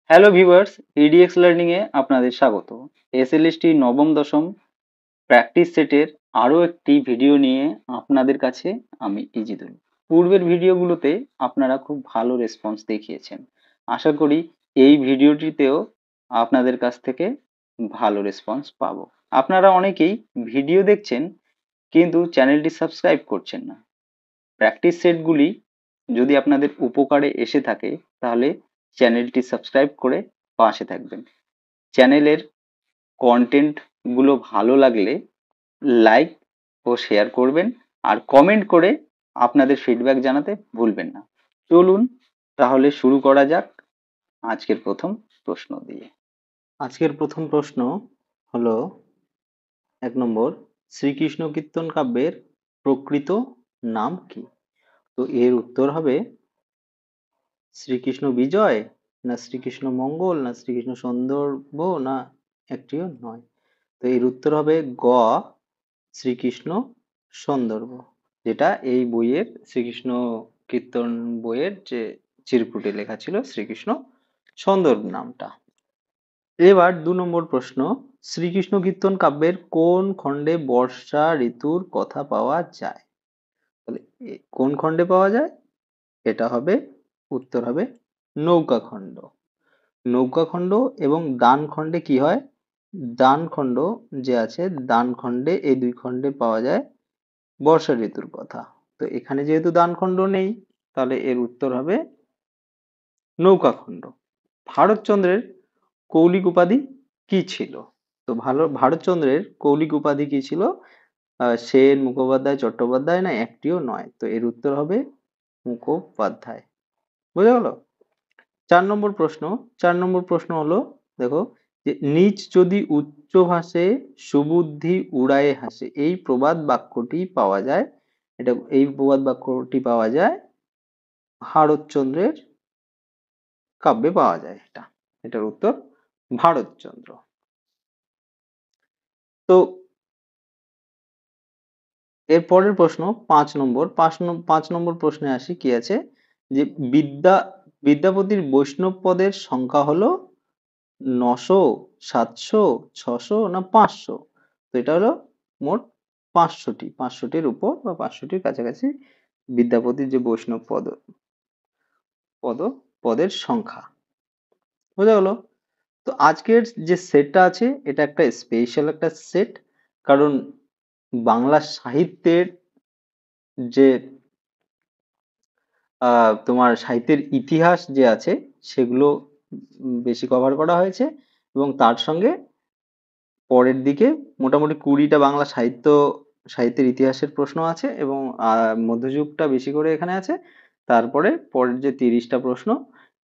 Hello viewers, edX learning এ আপনাদের স্বাগত। SLST নবম দশম প্র্যাকটিস সেটের আরো একটি ভিডিও নিয়ে আপনাদের কাছে আমি ইজিদুল। পূর্বের ভিডিওগুলোতে আপনারা খুব ভালো রেসপন্স দেখিয়েছেন। আশা করি এই ভিডিওটিতেও আপনাদের কাছ থেকে ভালো রেসপন্স পাবো। আপনারা অনেকেই ভিডিও দেখছেন কিন্তু চ্যানেলটি সাবস্ক্রাইব করছেন না। প্র্যাকটিস সেটগুলি যদি আপনাদের উপকারে এসে থাকে তাহলে চ্যানেলটি সাবস্ক্রাইব করে পাশে থাকবেন। চ্যানেলের কন্টেন্ট গুলো ভালো লাগলে লাইক ও শেয়ার করবেন আর কমেন্ট করে আপনাদের ফিডব্যাক জানাতে ভুলবেন না। চলুন তাহলে শুরু করা যাক আজকের প্রথম প্রশ্ন দিয়ে। আজকের প্রথম প্রশ্ন হলো 1 নম্বর, শ্রীকৃষ্ণ কীর্তন কাব্যের প্রকৃত নাম কি? তো এর উত্তর হবে শ্রীকৃষ্ণ বিজয়, না শ্রীকৃষ্ণ মঙ্গল, না শ্রীকৃষ্ণ সন্দর্ভ, না একটিও নয়। তো এর উত্তর হবে গ, শ্রীকৃষ্ণ সন্দর্ভ, যেটা এই বইয়ের শ্রীকৃষ্ণ কীর্তন বইয়ের যে চিরকুটে লেখা ছিল শ্রীকৃষ্ণ সন্দর্ভ নামটা। এবার 2 নম্বর প্রশ্ন, শ্রীকৃষ্ণ কীর্তন কাব্যের কোন খণ্ডে বর্ষা ঋতুর কথা পাওয়া যায়? তাহলে কোন খণ্ডে পাওয়া যায়? এটা হবে, উত্তর হবে নৌকা খণ্ড। নৌকা খণ্ড এবং দান খণ্ডে কি হয়? দান খণ্ড যে আছে, দান খণ্ডে, এই দুই খণ্ডে পাওয়া যায় বর্ষা ঋতুর কথা। তো এখানে যেহেতু দান খণ্ড নেই, তাহলে এর উত্তর হবে নৌকা খণ্ড। ভারতচন্দ্রের কৌলিক উপাধি কি ছিল? তো ভারতচন্দ্রের কৌলিক উপাধি কি ছিল? সেন, মুখোপাধ্যায়, চট্টোপাধ্যায়, না একটিও নয়। তো এর উত্তর হবে মুখোপাধ্যায়। বুঝা গেল? 4 নম্বর প্রশ্ন হলো, দেখো, যে নিচ যদি উচ্চ ভাষে সুবুদ্ধি উড়ায়ে হাসে, এই প্রবাদ বাক্যটি পাওয়া যায়, এই প্রবাদ বাক্যটি পাওয়া যায় ভারতচন্দ্রের কাব্যে পাওয়া যায়। এটার উত্তর ভারতচন্দ্র। তো এর পরের প্রশ্ন 5 নম্বর, 5 নম্বর প্রশ্নে আসি, কি আছে, যে বিদ্যাপতির বৈষ্ণব পদের সংখ্যা হলো 900, 700, 600, না 500? তো এটা হলো মোট 500টি, 500টির উপর বা 500টির কাছাকাছি বিদ্যাপতির যে বৈষ্ণব পদ পদের সংখ্যা। বোঝা গেল? তো আজকের যে সেটটা আছে এটা একটা স্পেশাল একটা সেট, কারণ বাংলা সাহিত্যের যে তোমার সাহিত্যের ইতিহাস যে আছে সেগুলো বেশি কভার করা হয়েছে, এবং তার সঙ্গে পরের দিকে মোটামুটি 20টা বাংলা সাহিত্যের ইতিহাসের প্রশ্ন আছে, এবং মধ্যযুগটা বেশি করে এখানে আছে। তারপরে পরের যে 30টা প্রশ্ন,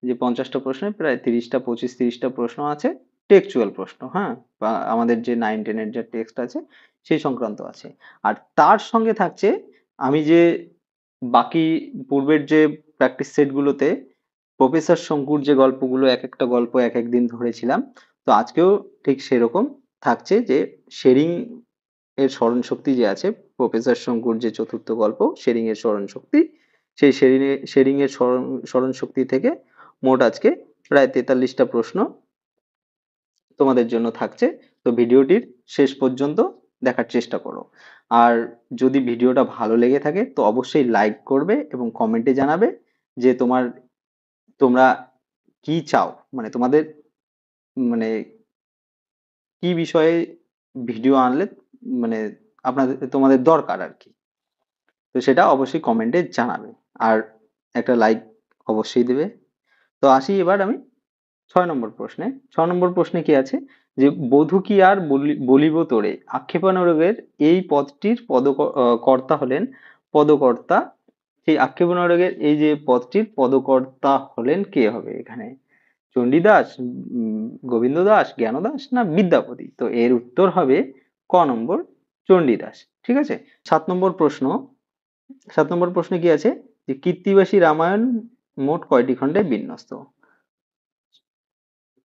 যে 50টা প্রশ্নে প্রায় 30টা প্রশ্ন আছে টেক্সচুয়াল প্রশ্ন, হ্যাঁ, বা আমাদের যে 9-10 এর যে টেক্সট আছে সেই সংক্রান্ত আছে। আর তার সঙ্গে থাকছে, আমি যে বাকি পূর্বের যে প্র্যাকটিস সেটগুলোতে প্রফেসর শঙ্কুর যে গল্পগুলো, এক একটা গল্প এক এক দিন ধরেছিলাম, তো আজকেও ঠিক সেরকম থাকছে, যে শেরিং এর স্মরণ শক্তি যে আছে, প্রফেসর শঙ্কুর যে চতুর্থ গল্প শেরিং এর স্মরণ শক্তি, সেই শেরিং এর স্মরণ শক্তি থেকে মোট আজকে প্রায় 43টা প্রশ্ন তোমাদের জন্য থাকছে। তো ভিডিওটির শেষ পর্যন্ত দেখার চেষ্টা করো। আর যদি ভিডিওটা ভালো লেগে থাকে তো অবশ্যই লাইক করবে এবং কমেন্টে জানাবে যে তোমরা কি চাও, মানে তোমাদের, মানে কি বিষয়ে ভিডিও আনলে, মানে তোমাদের দরকার আর কি। তো সেটা অবশ্যই কমেন্টে জানাবে, আর একটা লাইক অবশ্যই দেবে। তো আসি এবার আমি 6 নম্বর প্রশ্নে। 6 নম্বর প্রশ্নে কি আছে, যে বধূ কি আর বলিব তোরে, আক্ষেপণারোগের এই পদটির কর্তা হলেন পদকর্তা। সেই আক্ষেপণারোগের এই যে পদটির পদকর্তা হলেন কে হবে এখানে? চণ্ডীদাস, গোবিন্দ দাস, জ্ঞানদাস, না বিদ্যাপতি? তো এর উত্তর হবে ক নম্বর, চণ্ডীদাস। ঠিক আছে। 7 নম্বর প্রশ্ন, 7 নম্বর প্রশ্নে কি আছে, যে কৃত্তিবাসী রামায়ণ মোট কয়টি খণ্ডে বিন্যস্ত?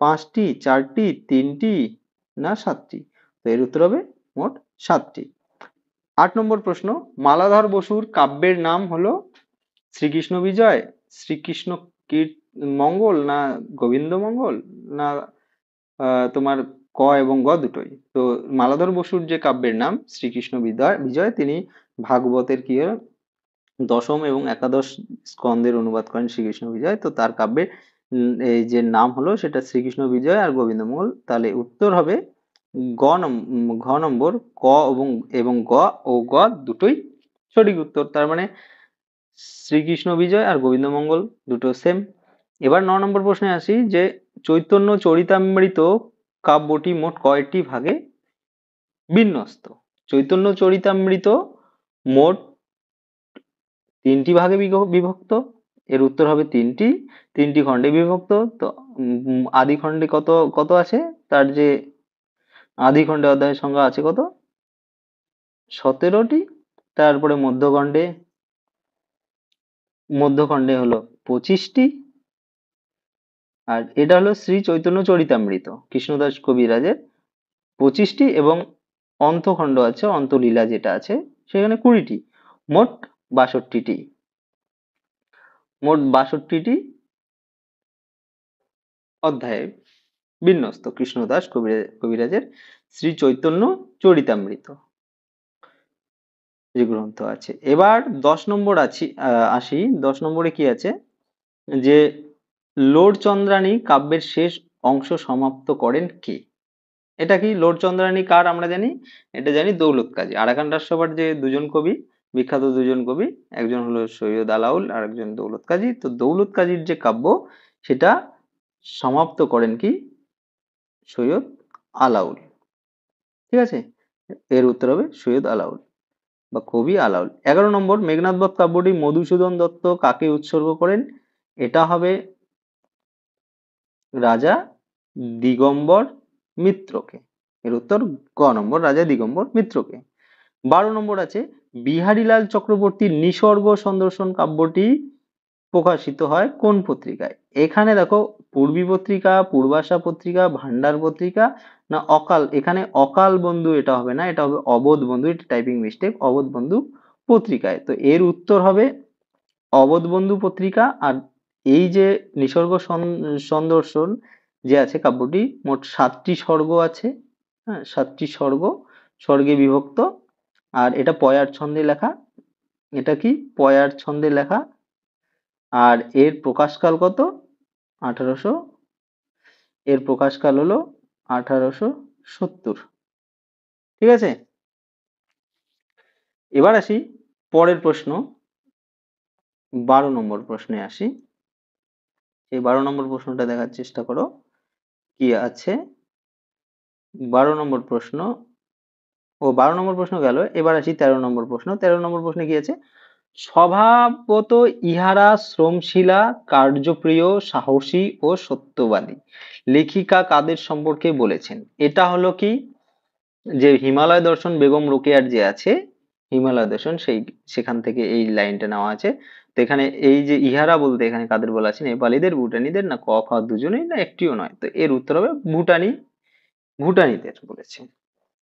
5টি, 4টি, 3টি, না 7টি? তো এর উত্তর হবে মোট 7টি। 8 নম্বর প্রশ্ন, মালাধর বসুর কাব্যের নাম হলো শ্রীকৃষ্ণ বিজয়, শ্রীকৃষ্ণ কীট মঙ্গল না গোবিন্দ মঙ্গল না তোমার ক এবং গ দুটোই। তো মালাধর বসুর যে কাব্যের নাম শ্রীকৃষ্ণ বিজয় বিজয়, তিনি ভাগবতের কি হয়, দশম এবং একাদশ স্কন্ধের অনুবাদ করেন শ্রীকৃষ্ণ বিজয়। তো তার কাব্যের এই যে নাম হলো সেটা শ্রীকৃষ্ণ বিজয় আর গোবিন্দমঙ্গল। তাহলে উত্তর হবে ঘ নম্বর, ক এবং গ ও গ দুটোই সঠিক উত্তর। তার মানে শ্রীকৃষ্ণ বিজয় আর গোবিন্দমঙ্গল দুটো সেম। এবার 9 নম্বর প্রশ্নে আসি যে চৈতন্য চরিতামৃত কাব্যটি মোট কয়টি ভাগে বিন্যস্ত? চৈতন্য চরিতামৃত মোট 3টি ভাগে বিভক্ত। এর উত্তর হবে 3টি খণ্ডে বিভক্ত। তো আদি খণ্ডে কত কত আছে? তার যে আদি খণ্ডে অধ্যায়ের সংখ্যা আছে কত? 17টি। তারপরে মধ্যখণ্ডে হলো 25টি। আর এটা হলো শ্রী চৈতন্য চরিতামৃত কৃষ্ণদাস কবিরাজের 25টি, এবং অন্তখণ্ড আছে, অন্তলীলা যেটা আছে সেখানে 20টি। মোট 62টি। মোট 62টি অধ্যায়ে বিন্যস্ত কৃষ্ণদাস কবিরাজের শ্রী চৈতন্য চরিতামৃত যে গ্রন্থ আছে। এবার 10 নম্বর আসি। 10 নম্বরে কি আছে যে লোড চন্দ্রানী কাব্যের শেষ অংশ সমাপ্ত করেন কে? এটা কি লোড চন্দ্রানী কার আমরা জানি? এটা জানি দৌলত কাজী। আরাকান রাজসভার যে দুজন কবি, বিখ্যাত দুজন কবি, একজন হলো সৈয়দ আলাউল আর একজন দৌলত কাজী। তো দৌলত কাজীর যে কাব্য সেটা সমাপ্ত করেন কি সৈয়দ আলাউল। ঠিক আছে, এর উত্তর হবে সৈয়দ আলাউল বা কবি আলাউল। 11 নম্বর, মেঘনাদ বধ কাব্যটি মধুসূদন দত্ত কাকে উৎসর্গ করেন? এটা হবে রাজা দিগম্বর মিত্রকে। এর উত্তর গ নম্বর, রাজা দিগম্বর মিত্রকে। 12 নম্বর আছে বিহারীলাল চক্রবর্তীর নিসর্গ সন্দর্শন কাব্যটি প্রকাশিত হয় কোন পত্রিকায়? এখানে দেখো পূর্বী পত্রিকা, পূর্বাশা পত্রিকা, ভান্ডার পত্রিকা না অকাল। এখানে অকাল বন্ধু এটা হবে না, এটা হবে অবোধ বন্ধু। এটা টাইপিং মিস্টেক, অবোধ বন্ধু পত্রিকায়। তো এর উত্তর হবে অবোধ বন্ধু পত্রিকা। আর এই যে নিসর্গ সন্দর্শন যে আছে কাব্যটি, মোট 7টি সর্গ আছে। হ্যাঁ, 7টি স্বর্গে বিভক্ত। আর এটা পয়ার ছন্দে লেখা। এটা কি পয়ার ছন্দে লেখা। আর এর প্রকাশকাল কত? 1800। এর প্রকাশকাল হলো 1870। ঠিক আছে, এবার আসি পরের প্রশ্ন, 12 নম্বর প্রশ্নে আসি। এই 12 নম্বর প্রশ্নটা দেখার চেষ্টা করো কি আছে। 12 নম্বর প্রশ্ন, 12 নম্বর প্রশ্ন গেল। এবার আসি 13 নম্বর প্রশ্ন। 13 নম্বর প্রশ্নে কি আছে? স্বভাবত ইহারা শ্রমশীলা, কার্যপ্রিয়, সাহসী ও সত্যবাদী। লেখিকা কাদের সম্পর্কে বলেছেন? এটা হলো কি যে হিমালয় দর্শন বেগম রোকেয়ার যে আছে, হিমালয় দর্শন সেখান থেকে এই লাইনটা নেওয়া আছে। তো এখানে এই যে ইহারা বলতে এখানে কাদের বলা আছে? নেপালিদের, ভুটানিদের না ক খ দুজনেই না একটিও নয়? তো এর উত্তর হবে ভুটানিদের বলেছে।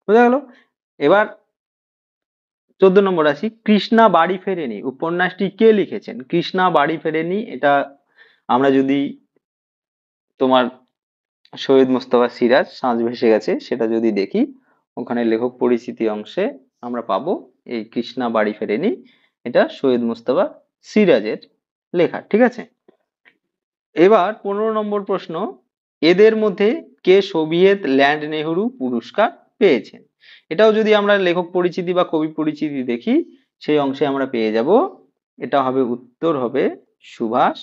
বোঝা গেল? এবার 14 নম্বর আসি। কৃষ্ণা বাড়ি ফেরেনি উপন্যাসটি কে লিখেছেন? কৃষ্ণা বাড়ি ফেরেনি এটা আমরা যদি তোমার সৈয়দ মুস্তফা সিরাজ সাঁঝ ভেসে গেছে সেটা যদি দেখি, ওখানে লেখক পরিচিতি অংশে আমরা পাবো এই কৃষ্ণা বাড়ি ফেরেনি, এটা সৈয়দ মুস্তফা সিরাজের লেখা। ঠিক আছে, এবার 15 নম্বর প্রশ্ন, এদের মধ্যে কে সোভিয়েত ল্যান্ড নেহেরু পুরস্কার পেয়েছেন? এটাও যদি আমরা লেখক পরিচিতি বা কবি পরিচিতি দেখি সেই অংশে আমরা পেয়ে যাব। এটা হবে উত্তর হবে সুভাষ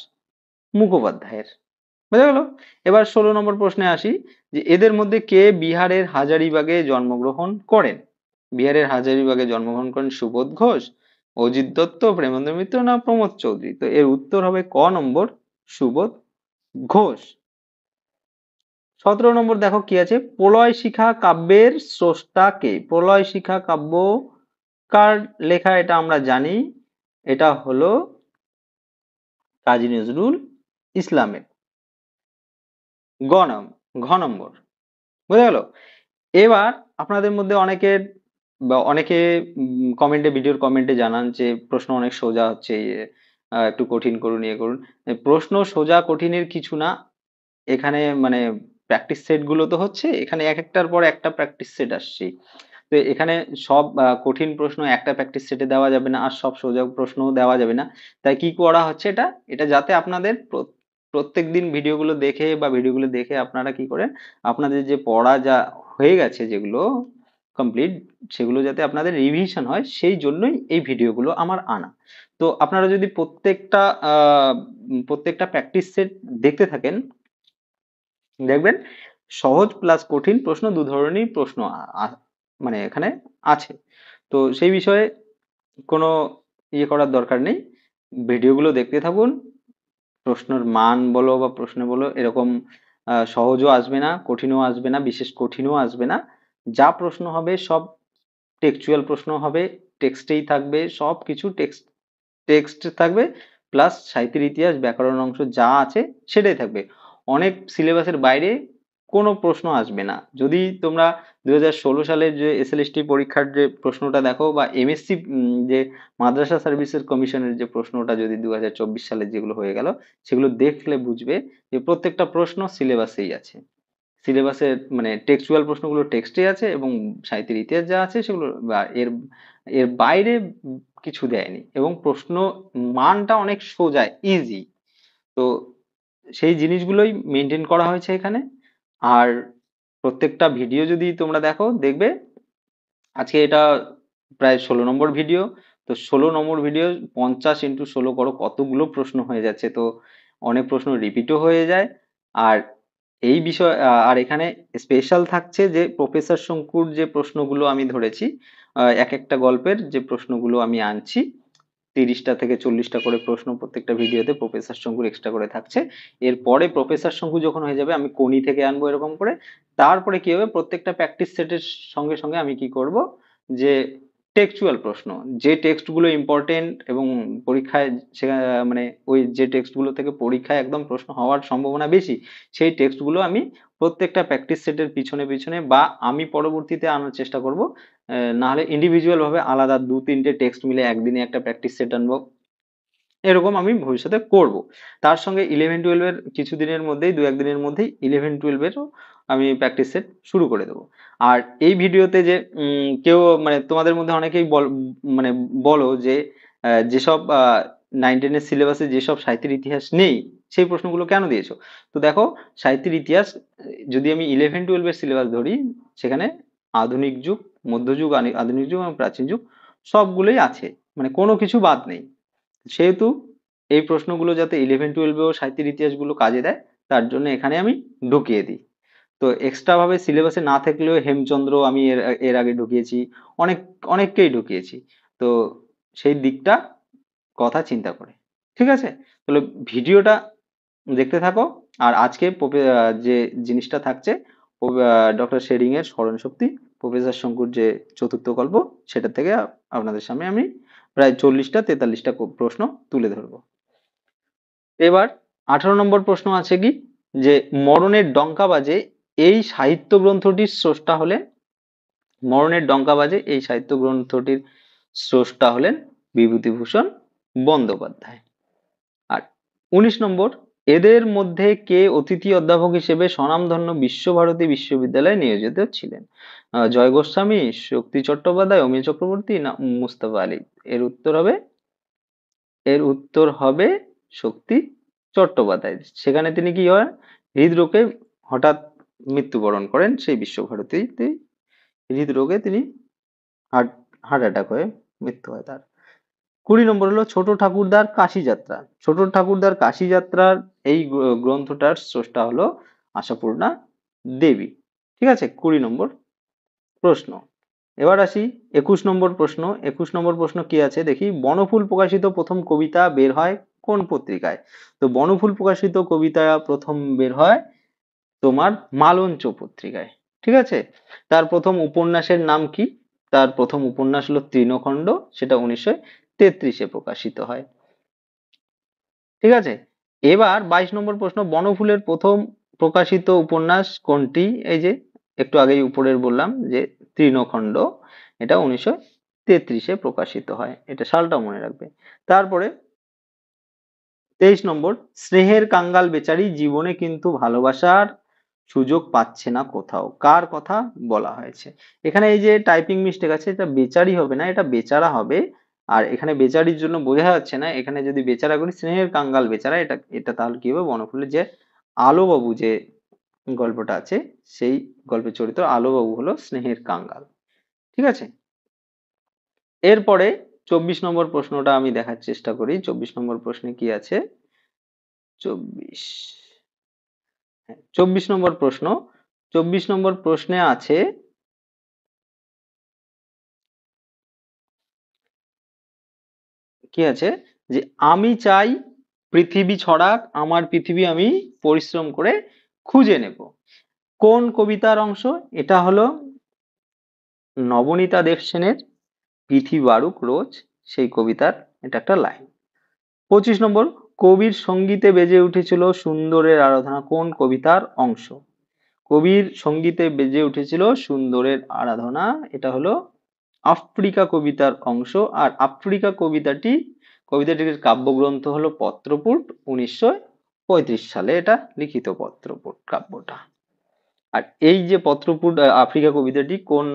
মুখোপাধ্যায়ের। বোঝা গেল? এবার 16 নম্বর প্রশ্নে আসি যে এদের মধ্যে কে বিহারের হাজারিবাগে জন্মগ্রহণ করেন? বিহারের হাজারিবাগে জন্মগ্রহণ করেন সুবোধ ঘোষ, অজিত দত্ত, প্রেমেন্দ্র মিত্র না প্রমোদ চৌধুরী? তো এর উত্তর হবে ক নম্বর, সুবোধ ঘোষ। 17 নম্বর দেখো কি আছে, প্রলয় শিখা কাব্যের স্রষ্টা কে? প্রলয় শিখা কাব্য কার লেখা এটা আমরা জানি, এটা হলো কাজী নজরুল ইসলামের। ঘ নম্বর। বোঝা গেল? এবার আপনাদের মধ্যে অনেকে কমেন্টে, ভিডিওর কমেন্টে জানান যে প্রশ্ন অনেক সোজা হচ্ছে, একটু কঠিন করুন, ইয়ে করুন। প্রশ্ন সোজা কঠিনের কিছু না, এখানে মানে প্র্যাকটিস সেট গুলো তো হচ্ছে, এখানে এক একটার পর একটা প্র্যাকটিস সেট আসছে। তো এখানে সব কঠিন প্রশ্ন একটা প্র্যাকটিস সেটে দেওয়া যাবে না, আর সব সোজা প্রশ্নও দেওয়া যাবে না। তাই কি করা হচ্ছে, এটা এটা যাতে আপনাদের প্রত্যেকদিন ভিডিওগুলো দেখে বা ভিডিওগুলো দেখে আপনারা কি করেন, আপনাদের যে পড়া যা হয়ে গেছে যেগুলো কমপ্লিট, সেগুলো যাতে আপনাদের রিভিশন হয়, সেই জন্যই এই ভিডিওগুলো আমার আনা। তো আপনারা যদি প্রত্যেকটা প্র্যাকটিস সেট দেখতে থাকেন, দেখবেন সহজ প্লাস কঠিন প্রশ্ন দু ধরনেরই প্রশ্ন মানে এখানে আছে। তো সেই বিষয়ে কোনো ইয়ে করার দরকার নেই, ভিডিওগুলো দেখতে থাকুন। প্রশ্নের মান বলো বা প্রশ্ন বলো এরকম সহজও আসবে না, কঠিনও আসবে না, বিশেষ কঠিনও আসবে না। যা প্রশ্ন হবে সব টেক্সচুয়াল প্রশ্ন হবে, টেক্সটেই থাকবে, সব কিছু টেক্সট থাকবে, প্লাস সাহিত্যের ইতিহাস ব্যাকরণ অংশ যা আছে সেটাই থাকবে। অনেক সিলেবাসের বাইরে কোনো প্রশ্ন আসবে না। যদি তোমরা 2016 সালের যে এসএলএসটি পরীক্ষার যে প্রশ্নটা দেখো, বা এমএসসি যে মাদ্রাসা সার্ভিসেস কমিশনের যে প্রশ্নটা যদি 2024 সালের যেগুলো হয়ে গেল, সেগুলো দেখলে বুঝবে যে প্রত্যেকটা প্রশ্ন সিলেবাসেই আছে। সিলেবাসের মানে টেক্সচুয়াল প্রশ্নগুলো টেক্সটে আছে, এবং সাহিত্যের ইতিহাস যা আছে সেগুলো এর এর বাইরে কিছু দেয়নি, এবং প্রশ্ন মানটা অনেক সোজা, ইজি। তো সেই জিনিসগুলোই মেনটেন করা হয়েছে এখানে। আর প্রত্যেকটা ভিডিও যদি তোমরা দেখো, দেখবে আজকে এটা প্রায় 16 নম্বর ভিডিও। তো 16 নম্বর ভিডিও 50 × 16 করো, কতগুলো প্রশ্ন হয়ে যাচ্ছে। তো অনেক প্রশ্ন রিপিটও হয়ে যায়। আর এই বিষয় আর এখানে স্পেশাল থাকছে যে প্রফেসর শঙ্কুর যে প্রশ্নগুলো আমি ধরেছি, এক একটা গল্পের যে প্রশ্নগুলো আমি আনছি, 30টা থেকে 40টা করে প্রশ্ন প্রত্যেকটা ভিডিওতে প্রফেসর শঙ্কুর এক্সট্রা করে থাকছে। এরপরে প্রফেসর শঙ্কু যখন হয়ে যাবে, আমি কোনি থেকে আনবো এরকম করে। তারপরে কি হবে, প্রত্যেকটা প্র্যাকটিস সেটের সঙ্গে সঙ্গে আমি কি করব, যে টেক্সচুয়াল প্রশ্ন, যে টেক্সট গুলো ইম্পর্টেন্ট এবং পরীক্ষায় মানে ওই যে টেক্সট গুলো থেকে পরীক্ষায় একদম প্রশ্ন হওয়ার সম্ভাবনা বেশি, সেই টেক্সট গুলো আমি প্রত্যেকটা প্র্যাকটিস সেটের পিছনে পিছনে বা আমি পরবর্তীতে আনার চেষ্টা করব। না হলে ইন্ডিভিজুয়াল ভাবে আলাদা 2-3টে টেক্সট মিলে একদিনে একটা প্র্যাকটিস সেট আনবো, এরকম আমি ভবিষ্যতে করব। তার সঙ্গে 11-12 এর কিছুদিনের মধ্যেই, 2-1 দিনের মধ্যেই 11-12 এরও আমি প্র্যাকটিস সেট শুরু করে দেবো। আর এই ভিডিওতে যে কেউ মানে তোমাদের মধ্যে অনেকেই মানে বলো যে যেসব 9-10 এর সিলেবাসে যেসব সাহিত্যের ইতিহাস নেই, সেই প্রশ্নগুলো কেন দিয়েছো? তো দেখো, সাহিত্যের ইতিহাস যদি আমি 11-12 এর সিলেবাস ধরি, সেখানে আধুনিক যুগ, মধ্যযুগ, আধুনিক যুগ এবং প্রাচীন যুগ সবগুলোই আছে, মানে কোনো কিছু বাদ নেই। সেহেতু এই প্রশ্নগুলো যাতে 11-12-এও সাহিত্যের ইতিহাসগুলো কাজে দেয়, তার জন্য এখানে আমি ঢুকিয়ে দিই। তো এক্সট্রা ভাবে সিলেবাসে না থাকলেও হেমচন্দ্র আমি এর এর আগে ঢুকিয়েছি, অনেক অনেককেই ঢুকিয়েছি। তো সেই দিকটা কথা চিন্তা করে, ঠিক আছে? তাহলে ভিডিওটা দেখতে থাকো। আর আজকে যে জিনিসটা থাকছে, ডক্টর শেরিং এর স্মরণশক্তি, প্রফেসর শঙ্কুর যে চতুর্থ গল্প, সেটা থেকে আপনাদের সামনে আমি প্রায় 40টা 43টা প্রশ্ন তুলে ধরবো। এবার 18 নম্বর প্রশ্ন আছে কি, যে মরণের ডঙ্কা বাজে এই সাহিত্য গ্রন্থটির স্রষ্টা হলেন, মরণের ডঙ্কা বাজে এই সাহিত্য গ্রন্থটির স্রষ্টা হলেন বিভূতিভূষণ বন্দ্যোপাধ্যায়। আর 19 নম্বর, এদের মধ্যে কে অতিথি অধ্যাপক হিসেবে স্বনামধন্য বিশ্বভারতী বিশ্ববিদ্যালয়ে নিয়োজিত ছিলেন? জয় গোস্বামী, শক্তি চট্টোপাধ্যায়, অমিয় চক্রবর্তী, না মুস্তাফা আলী? এর উত্তর হবে শক্তি চট্টোপাধ্যায়। সেখানে তিনি কি হয়, হৃদরোগে হঠাৎ মৃত্যুবরণ করেন, সেই বিশ্বভারতীতে হৃদরোগে তিনি হার্ট হার্ট অ্যাটাক হয়ে মৃত্যু হয় তার। 20 নম্বর হলো ছোট ঠাকুরদার কাশি যাত্রা। ছোট ঠাকুরদার কাশি যাত্রার এই গ্রন্থটার স্রষ্টা হলো আশাপূর্ণা দেবী। ঠিক আছে, 20 নম্বর প্রশ্ন। এবার আসি 21 নম্বর প্রশ্ন। 21 নম্বর প্রশ্ন কি আছে দেখি, বনফুল প্রকাশিত প্রথম কবিতা বের হয় কোন পত্রিকায়? তো বনফুল প্রকাশিত কবিতা প্রথম বের হয় তোমার মালঞ্চ পত্রিকায়। ঠিক আছে, তার প্রথম উপন্যাসের নাম কি? তার প্রথম উপন্যাস হলো তৃণখণ্ড, সেটা 1933-এ প্রকাশিত হয়। ঠিক আছে, এবার 22 নম্বর প্রশ্ন, বনফুলের প্রথম প্রকাশিত উপন্যাস কোনটি? এই যে একটু আগেই উপরের বললাম যে তৃণখণ্ড, এটা 1933-এ প্রকাশিত হয়, এটা সালটা মনে রাখবে। তারপরে 23 নম্বর, স্নেহের কাঙ্গাল বেচারি জীবনে কিন্তু ভালোবাসার সুযোগ পাচ্ছে না কোথাও, কার কথা বলা হয়েছে? এখানে এই যে টাইপিং মিস্টেক আছে, এটা বেচারি হবে না, এটা বেচারা হবে। আর এখানে বেচারির জন্য বোঝা যাচ্ছে না, এখানে যদি বেচারা করি স্নেহের কাঙ্গাল বেচারা, এটা এটা তাহলে কি হবে, বনফুলের যে আলো বাবু যে গল্পটা আছে, সেই গল্পের চরিত্র আলো বাবু হলো স্নেহের কাঙ্গাল। ঠিক আছে, এরপরে 24 নম্বর প্রশ্নটা আমি দেখার চেষ্টা করি। 24 নম্বর প্রশ্নে কি আছে? 24, হ্যাঁ 24 নম্বর প্রশ্ন। 24 নম্বর প্রশ্নে আছে, কি আছে, যে আমি চাই পৃথিবী ছড়াক আমার পৃথিবী আমি পরিশ্রম করে খুঁজে নেব। কোন কবিতার অংশ? এটা হলো নবনীতা দেবসেনের পৃথিবী বারুক রোজ, সেই কবিতার এটা একটা লাইন। 25 নম্বর, কবির সঙ্গীতে বেজে উঠেছিল সুন্দরের আরাধনা, কোন কবিতার অংশ? কবির সঙ্গীতে বেজে উঠেছিল সুন্দরের আরাধনা, এটা হলো আফ্রিকা কবিতার অংশ। আর আফ্রিকা কবিতাটির কাব্যগ্রন্থ হলো পত্রপুট, 1935 সালে এটা লিখিত পত্রপুট কাব্যটা। আর এই যে পত্রপুট আফ্রিকা কবিতাটি কোন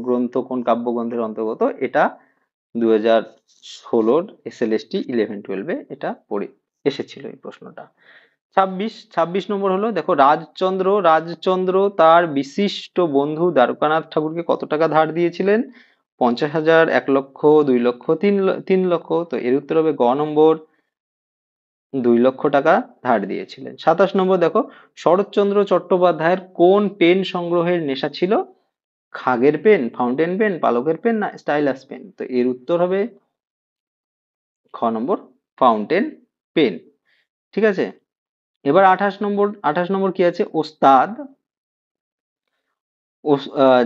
গ্রন্থ, কোন কাব্যগ্রন্থের অন্তর্গত? এটা 2016 SLST 11-12 এটা পড়ে এসেছিল এই প্রশ্নটা। 26 নম্বর হলো, দেখো, রাজচন্দ্র তার বিশিষ্ট বন্ধু দ্বারকানাথ ঠাকুরকে কত টাকা ধার দিয়েছিলেন? 50,000, 1 লক্ষ, 2 লক্ষ, 3 লক্ষ। তো এর উত্তর হবে গ নম্বর, 2 লক্ষ টাকা ধার দিয়েছিলেন। 27 নম্বর দেখো, শরৎচন্দ্র চট্টোপাধ্যায়ের কোন পেন সংগ্রহের নেশা ছিল? খাগের পেন, ফাউন্টেন পেন, পালকের পেন, না স্টাইলাস পেন? তো এর উত্তর হবে খ নম্বর, ফাউন্টেন পেন। ঠিক আছে, এবার 28 নম্বর কি আছে? ওস্তাদ,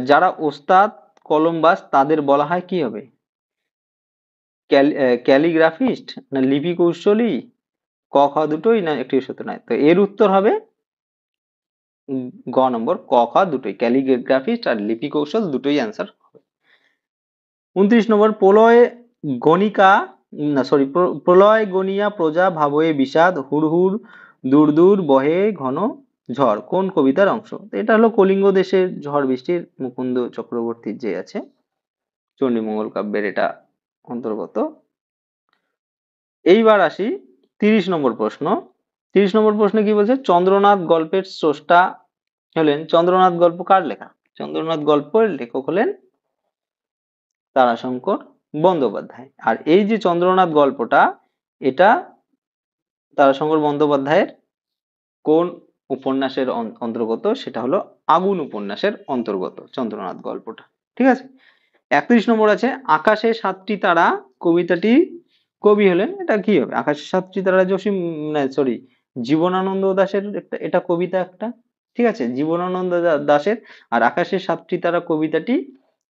যারা ওস্তাদ কলমবাজ তাদের বলা হয় কি হবে? ক্যালিগ্রাফিস্ট, না লিপি কৌশলী, ক খ দুটোই, না একটি সত্য নয়? তো এর উত্তর হবে গ নম্বর, ক খ দুটোই, ক্যালিগ্রাফিস্ট আর লিপি কৌশল দুটোই অ্যান্সার হবে। 29 নম্বর, প্রলয় গনিয়া প্রজা ভাবয়ে বিষাদ, হুড় হুড় দূর দূর বহে ঘন ঝড়, কোন কবিতার অংশ? তো এটা হলো কলিঙ্গ দেশের ঝড় বৃষ্টির, মুকুন্দ চক্রবর্তীর যে আছে চণ্ডীমঙ্গল কাব্যের এটা অন্তর্গত। এইবার আসি 30 নম্বর প্রশ্ন। 30 নম্বর প্রশ্নে কি বলছে? চন্দ্রনাথ গল্পের স্রষ্টা হলেন, চন্দ্রনাথ গল্প কার লেখা? চন্দ্রনাথ গল্পের লেখক হলেন তারাশঙ্কর বন্দ্যোপাধ্যায়। আর এই যে চন্দ্রনাথ গল্পটা, এটা তারাশঙ্কর বন্দ্যোপাধ্যায়ের কোন উপন্যাসের অন্তর্গত? সেটা হলো আগুন উপন্যাসের অন্তর্গত চন্দ্রনাথ গল্পটা। ঠিক আছে, 31 নম্বর আছে, আকাশে 7টি তারা কবিতাটি কবি হলেন, এটা কি হবে? আকাশে 7টি তারা সরি, জীবনানন্দ দাশের একটা, এটা কবিতা একটা। ঠিক আছে, জীবনানন্দ দাশের। আর আকাশে 7টি তারা কবিতাটি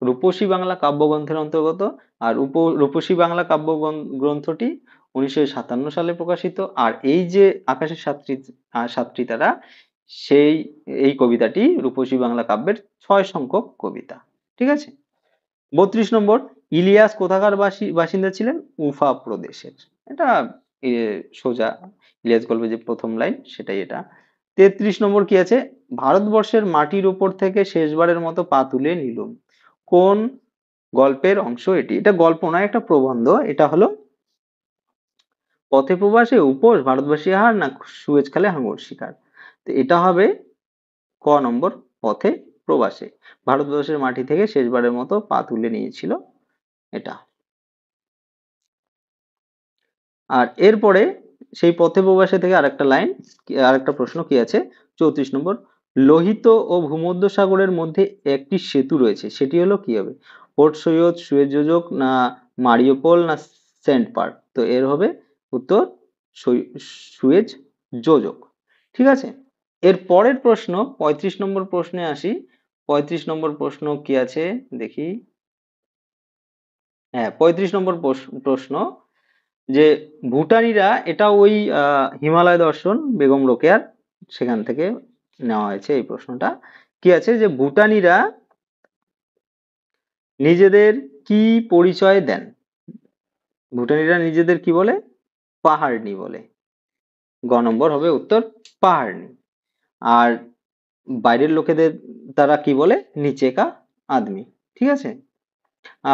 রূপসী বাংলা কাব্যগ্রন্থের অন্তর্গত। আর রূপসী বাংলা কাব্য গ্রন্থটি 1957 সালে প্রকাশিত। আর এই যে আকাশের 7টি তারা, সেই এই কবিতাটি রূপসী বাংলা কাব্যের 6 সংখ্যক কবিতা। ঠিক আছে, 32 নম্বর, ইলিয়াস কোথাকার বাসিন্দা ছিলেন? উফা প্রদেশের। এটা সোজা, ইলিয়াস গল্পের যে প্রথম লাইন সেটাই এটা। 33 নম্বর কি আছে? ভারতবর্ষের মাটির উপর থেকে শেষবারের মতো পা তুলে নিলুম, কোন গল্পের অংশ এটি? এটা গল্প নয়, একটা প্রবন্ধ। এটা হলো পথে প্রবাসে উপোস, ভারতবাসী আহার, না সুয়েজ খালে হাঙর শিকার? তো এটা হবে ক নম্বর, পথে প্রবাসে, ভারতবর্ষের মাটি থেকে শেষবারের মতো পা তুলে নিয়েছিল এটা। আর এরপরে সেই পথে প্রবাসে থেকে আরেকটা লাইন, আরেকটা প্রশ্ন কি আছে? 34 নম্বর, লোহিত ও ভূমধ্যসাগরের মধ্যে একটি সেতু রয়েছে, সেটি হলো কি হবে? পোর্ট সৈয়দ, সুয়েজ যোজক, না মারিওপোল, না সেন্ট পার্ক? তো এর হবে উত্তর সুয়েজ যোজক। ঠিক আছে, এর পরের প্রশ্ন 35 নম্বর প্রশ্নে আসি। 35 নম্বর প্রশ্ন কি আছে দেখি। হ্যাঁ, 35 নম্বর প্রশ্ন, যে ভুটানিরা, এটা ওই হিমালয় দর্শন বেগম রোকেয়ার, সেখান থেকে নেওয়া হয়েছে এই প্রশ্নটা। কি আছে? যে ভুটানিরা নিজেদের কি পরিচয় দেন? ভুটানিরা নিজেদের কি বলে? পাহাড়নি বলে। গ নম্বর হবে উত্তর পাহাড়নি। আর বাইরের লোকেদের তারা কি বলে? নিচে কা আদমি। ঠিক আছে।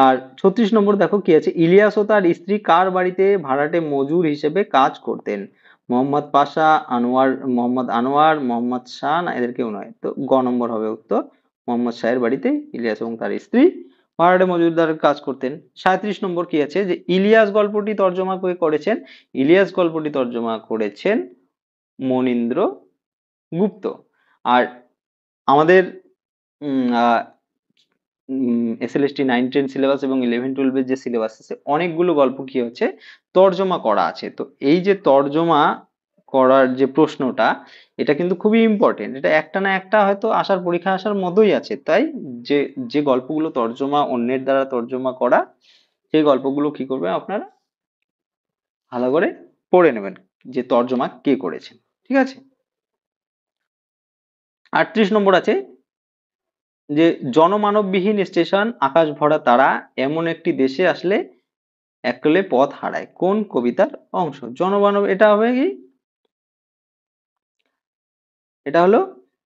আর 36 নম্বর দেখো কি আছে, ইলিয়াস ও তার স্ত্রী কার বাড়িতে ভাড়াটে মজুর হিসেবে কাজ করতেন? মোহাম্মদ পাশা, মোহাম্মদ আনোয়ার, মোহাম্মদ শাহ, না এদের কেউ নয়। তো গ নম্বর হবে উত্তর, মোহাম্মদ শাহের বাড়িতে ইলিয়াস এবং তার স্ত্রী ভাড়াটে মজুরদার কাজ করতেন। 37 নম্বর কি আছে, যে ইলিয়াস গল্পটি তর্জমা কে করেছেন? ইলিয়াস গল্পটি তর্জমা করেছেন মনীন্দ্র গুপ্ত। আর আমাদের এসএলএসটি 9-10 সিলেবাস এবং 11-12 এর যে সিলেবাস আছে, অনেকগুলো গল্প কি হচ্ছে তর্জমা করা আছে। তো এই যে তর্জমা করার যে প্রশ্নটা, এটা কিন্তু খুবই ইম্পর্টেন্ট। এটা একটা না একটা হয়তো আসার পরীক্ষা আসার মতোই আছে। তাই যে যে গল্পগুলো তর্জমা অন্যের দ্বারা তর্জমা করা, সেই গল্পগুলো কি করবেন আপনারা ভালো করে পড়ে নেবেন যে তর্জমা কে করেছেন। ঠিক আছে। 38 নম্বর আছে যে জনমানববিহীন স্টেশন, আকাশ ভরা তারা, এমন একটি দেশে আসলে একলে পথ হারায়, কোন কবিতার অংশ? জনমানব, এটা হবে কি, এটা হলো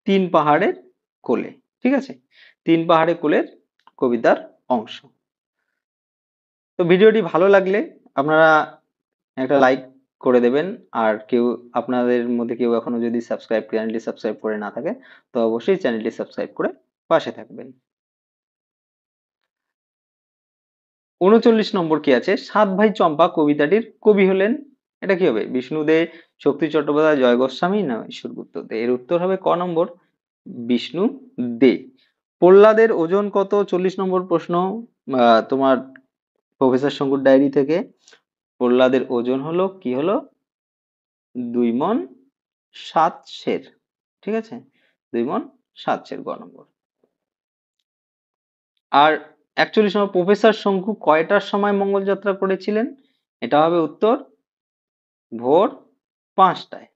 তিন পাহাড়ের কোলে। ঠিক আছে, তিন পাহাড়ের কোলের কবিতার অংশ। তো ভিডিওটি ভালো লাগলে আপনারা একটা লাইক করে দেবেন। আর কেউ আপনাদের মধ্যে কেউ এখনো যদি চ্যানেলটি সাবস্ক্রাইব করে না থাকে, তো অবশ্যই চ্যানেলটি সাবস্ক্রাইব করে পাশে থাকবেন। 39 নম্বর কি আছে, সাত ভাই চম্পা কবিতাটির কবি হলেন? এটা কি হবে, বিষ্ণু দে, শক্তি চট্টোপাধ্যায়, জয় গোস্বামী, না ঈশ্বর গুপ্ত? দে, এর উত্তর হবে ক নম্বর, বিষ্ণু দে। প্রহ্লাদের ওজন কত? 40 নম্বর প্রশ্ন, তোমার প্রফেসর শঙ্কুর ডায়েরি থেকে। প্রহ্লাদের ওজন হলো কি হলো 2 মণ 7 সের। ঠিক আছে, 2 মণ 7 সের, গ নম্বর। আর 41 নম্বর, প্রফেসর শঙ্কু কয়টার সময় মঙ্গল যাত্রা করেছিলেন? এটা হবে উত্তর ভোর 5টায়।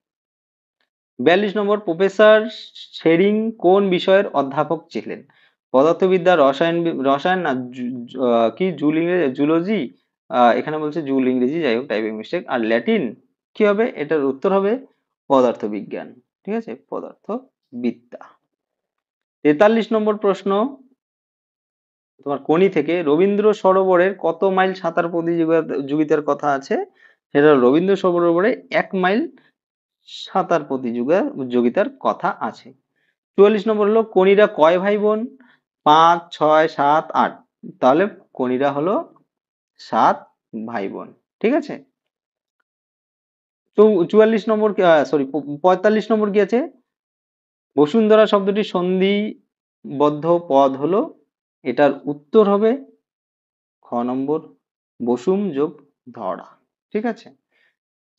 42 নম্বর, প্রফেসর শেরিং কোন বিষয়ের অধ্যাপক ছিলেন? পদার্থবিদ্যা, রসায়ন না কি জুলজি, এখানে বলছে জুল ইংরেজি, যাই হোক টাইপিং মিস্টেক। আর ল্যাটিন কি হবে? এটার উত্তর হবে পদার্থবিজ্ঞান। ঠিক আছে, পদার্থবিদ্যা। 43 নম্বর প্রশ্ন, তোমার কোনি থেকে, রবীন্দ্র সরোবরের কত মাইল সাঁতার প্রতিযোগিতার কথা আছে? সেটা রবীন্দ্র সরোবরে 1 মাইল সাঁতার প্রতিযোগিতার কথা আছে। 44 নম্বর হলো কনিরা কয় ভাই বোন? 5, 6, 7, 8। তাহলে কনিরা হলো 7 ভাই বোন। ঠিক আছে। তো 44 নম্বর, সরি 45 নম্বর কি আছে, বসুন্ধরা শব্দটি সন্ধিবদ্ধ পদ হলো? এটার উত্তর হবে খ নম্বর, বসুম যোগ ধরা। ঠিক আছে।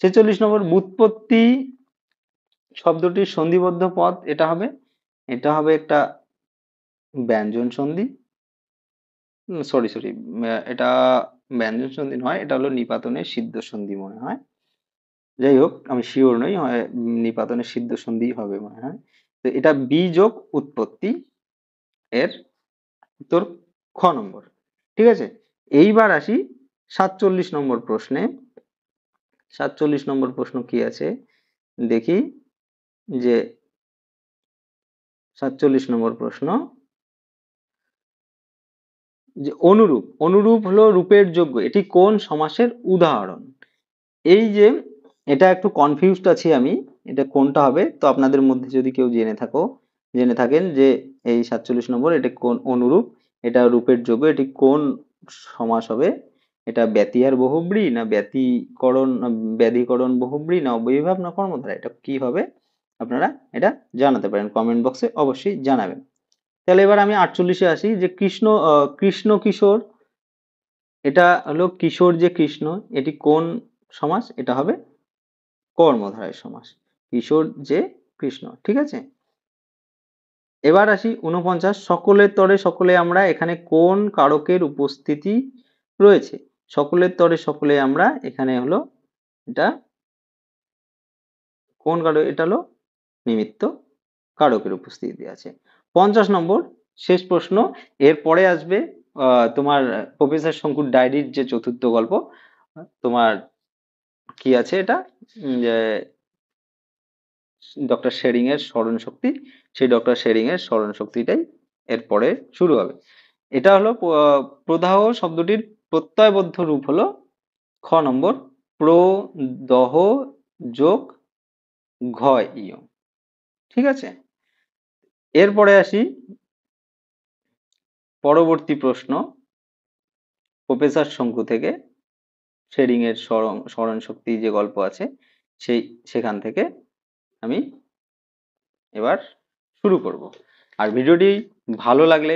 46 নম্বর, ব্যুৎপত্তি শব্দটির সন্ধিবদ্ধ পদ, এটা হবে একটা ব্যঞ্জন সন্ধি। সরি, এটা ব্যঞ্জন সন্ধি নয়, এটা হলো নিপাতনের সিদ্ধ সন্ধি মনে হয়। যাই হোক, আমি শিওর নই, হয় নিপাতনের সিদ্ধ সন্ধি হবে মনে হয়। তো এটা বি যোগ উৎপত্তি, এর উত্তর খ নম্বর। ঠিক আছে। এইবার আসি 47 নম্বর প্রশ্নে। 47 নম্বর প্রশ্ন কি আছে দেখি, যে 47 নম্বর প্রশ্ন, যে অনুরূপ হলো রূপের যোগ্য, এটি কোন সমাসের উদাহরণ? এই যে, এটা একটু কনফিউজড আছি আমি, এটা কোনটা হবে। তো আপনাদের মধ্যে যদি কেউ জেনে থাকেন যে এই 47 নম্বর, এটা কোন অনুরূপ, এটা রূপের যোগ্য, এটি কোন সমাস হবে? এটা ব্যতিহার বহুব্রী, না ব্যাধিকরণ বহুব্রী, না অব্যয়ীভাব, না কর্মধারা? এটা কি হবে আপনারা এটা জানাতে পারেন, কমেন্ট বক্সে অবশ্যই জানাবেন। তাহলে এবার আমি 48-এ আসি, যে কৃষ্ণ কিশোর, এটা হলো কিশোর যে কৃষ্ণ, এটি কোন সমাস? এটা হবে কর্মধারয় সমাস, কিশোর যে কৃষ্ণ। ঠিক আছে। এবার আসি 49, সকলের তরে সকলে আমরা, এখানে কোন কারকের উপস্থিতি রয়েছে? সকলের তরে সকলে আমরা, এখানে হলো এটা কোন কারক? এটা হলো নিমিত্ত কারকের উপস্থিতি আছে। 50 নম্বর শেষ প্রশ্ন, এরপরে আসবে তোমার প্রফেসর শঙ্কুর ডায়েরির যে চতুর্থ গল্প, তোমার কি আছে এটা, যে ডক্টর শেরিং এর স্মরণ শক্তি, সেই ডক্টর শেরিং এর স্মরণ শক্তিটাই এরপরে শুরু হবে। এটা হলো প্রদাহ শব্দটির প্রত্যয়বদ্ধ রূপ হলো খ নম্বর প্রদহ যোগ ঘ ইয়। ঠিক আছে, এরপরে আসি পরবর্তী প্রশ্ন, প্রফেসর শঙ্কু থেকে শেরিং এর স্মরণ শক্তি যে গল্প আছে সেখান থেকে আমি এবার শুরু করব। আর ভিডিওটি ভালো লাগলে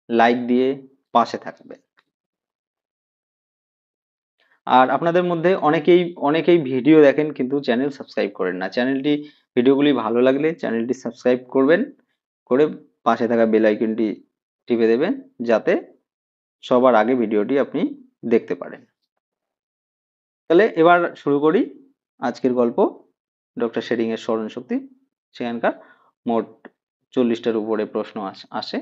লাইক দিয়ে পাশে থাকবে। আর আপনাদের মধ্যে অনেকেই ভিডিও দেখেন কিন্তু চ্যানেল সাবস্ক্রাইব করেন না। ভিডিওগুলি ভালো লাগলে চ্যানেলটি সাবস্ক্রাইব করবেন, করে পাশে থাকা বেল আইকনটি টিপে দেবেন, যাতে সবার আগে ভিডিওটি আপনি দেখতে পারেন। তাহলে এবার শুরু করি আজকের গল্প, ডক্টর শেরিং এর স্মরণ শক্তি। সেখানকার মোট 40টার উপরে প্রশ্ন আসে,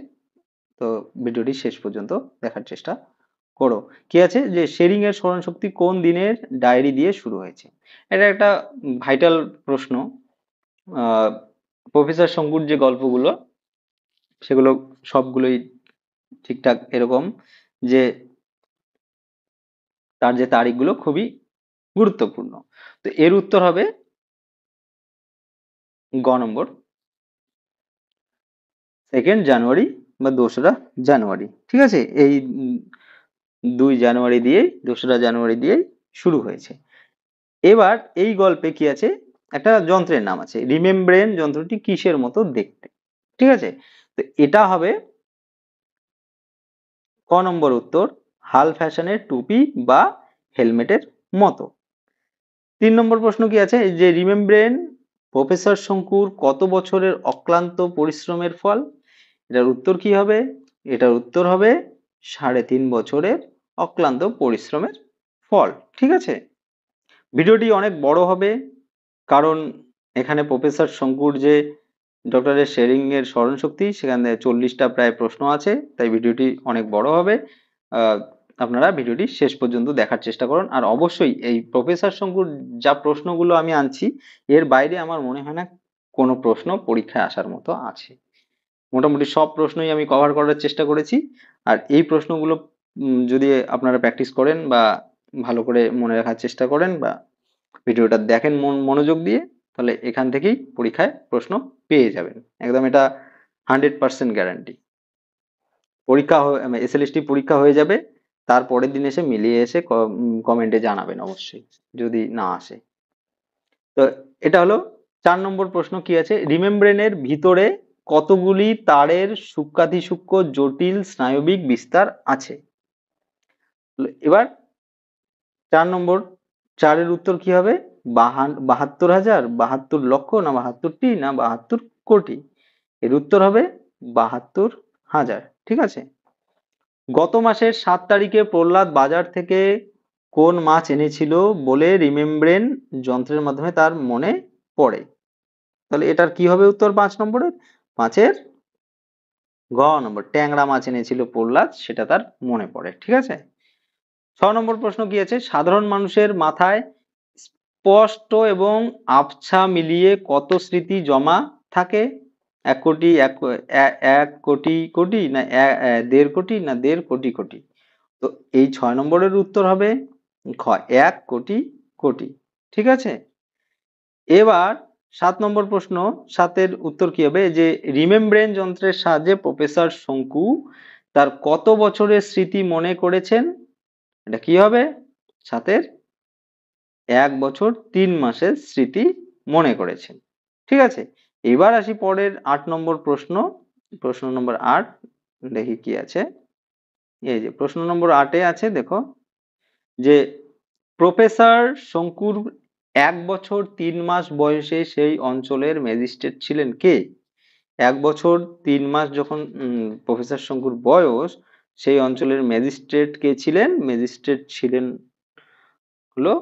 তো ভিডিওটি শেষ পর্যন্ত দেখার চেষ্টা করো। কি আছে যে শেরিং এর স্মরণ শক্তি কোন দিনের ডায়েরি দিয়ে শুরু হয়েছে, এটা একটা ভাইটাল প্রশ্ন। প্রফেসর শঙ্কুর যে গল্পগুলো সেগুলো সবগুলোই ঠিকঠাক এরকম, যে তার যে তারিখগুলো খুবই গুরুত্বপূর্ণ। তো এর উত্তর হবে গ নম্বর, 2 জানুয়ারি বা 2রা জানুয়ারি। ঠিক আছে, এই 2 জানুয়ারি দিয়েই 2রা জানুয়ারি দিয়েই শুরু হয়েছে। এবার এই গল্পে কি আছে, একটা যন্ত্রের নাম আছে রিমেমব্রেন। যন্ত্রটি কিসের মতো দেখতে? ঠিক আছে, তো এটা হবে ক নম্বর উত্তর, হাল ফ্যাশনের টুপি বা হেলমেটের মতো। 3 নম্বর প্রশ্ন কি আছে, যে রিমেমব্রেন প্রফেসর শঙ্কুর কত বছরের অক্লান্ত পরিশ্রমের ফল? এটার উত্তর কি হবে? এটার উত্তর হবে 3.5 বছরের অক্লান্ত পরিশ্রমের ফল। ঠিক আছে, ভিডিওটি অনেক বড় হবে, কারণ এখানে প্রফেসর শঙ্কুর যে ডক্টরের শেরিং এর স্মরণ শক্তি, সেখানে 40টা প্রায় প্রশ্ন আছে, তাই ভিডিওটি অনেক বড় হবে। আপনারা ভিডিওটি শেষ পর্যন্ত দেখার চেষ্টা করুন। আর অবশ্যই এই প্রফেসর শঙ্কুর যা প্রশ্নগুলো আমি আনছি, এর বাইরে আমার মনে হয় না কোনো প্রশ্ন পরীক্ষায় আসার মতো আছে। মোটামুটি সব প্রশ্নই আমি কভার করার চেষ্টা করেছি। আর এই প্রশ্নগুলো যদি আপনারা প্র্যাকটিস করেন বা ভালো করে মনে রাখার চেষ্টা করেন বা ভিডিওটা দেখেন মনোযোগ দিয়ে, তাহলে এখান থেকেই পরীক্ষায় প্রশ্ন পেয়ে যাবেন। একদম এটা 100% গ্যারান্টি। পরীক্ষা এসএলএসটি পরীক্ষা হয়ে যাবে, তার পরের দিন এসে মিলিয়ে এসে কমেন্টে জানাবেন অবশ্যই যদি না আসে। তো এটা হলো 4 নম্বর প্রশ্ন। কি আছে, রিমেমব্রেনের ভিতরে কতগুলি তারের সূক্ষ্মাতিসূক্ষ্ম জটিল স্নায়বিক বিস্তার আছে? এবার 4 নম্বর, 4-এর উত্তর কি হবে? 72,000, 72 লক্ষ, না 72টি, না 72 কোটি? এর উত্তর হবে 72,000। ঠিক আছে, গত মাসের 7 তারিখে প্রহ্লাদ বাজার থেকে কোন মাছ এনেছিল বলে রিমেমব্রেন যন্ত্রের মাধ্যমে তার মনে পড়ে? তাহলে এটার কি হবে উত্তর 5 নম্বরের? 5-এর গ নম্বর, ট্যাংরা মাছ এনেছিল প্রহ্লাদ, সেটা তার মনে পড়ে। ঠিক আছে, 6 নম্বর প্রশ্ন কি আছে, সাধারণ মানুষের মাথায় স্পষ্ট এবং আবছা মিলিয়ে কত স্মৃতি জমা থাকে? 1 কোটি, 1 কোটি কোটি, না 1.5 কোটি, না 1.5 কোটি কোটি? তো এই 6 নম্বরের উত্তর হবে খ, 1 কোটি কোটি। ঠিক আছে, এবার 7 নম্বর প্রশ্ন, 7-এর উত্তর কি হবে, যে রিমেমব্রেন যন্ত্রের সাহায্যে প্রফেসর শঙ্কু তার কত বছরের স্মৃতি মনে করেছেন? এটা কি হবে? 7-এর 1 বছর 3 মাসের স্মৃতি মনে করেছেন। ঠিক আছে, এবার আসি পরের 8 নম্বর প্রশ্ন, প্রশ্ন নম্বর 8। দেখি কি আছে, এই যে প্রশ্ন নম্বর 8-এ আছে, দেখো, যে প্রফেসর শঙ্কুর 1 বছর 3 মাস বয়সে সেই অঞ্চলের ম্যাজিস্ট্রেট ছিলেন কে? 1 বছর 3 মাস যখন প্রফেসর শঙ্কুর বয়স, সেই অঞ্চলের ম্যাজিস্ট্রেট কে ছিলেন? ম্যাজিস্ট্রেট ছিলেন হলো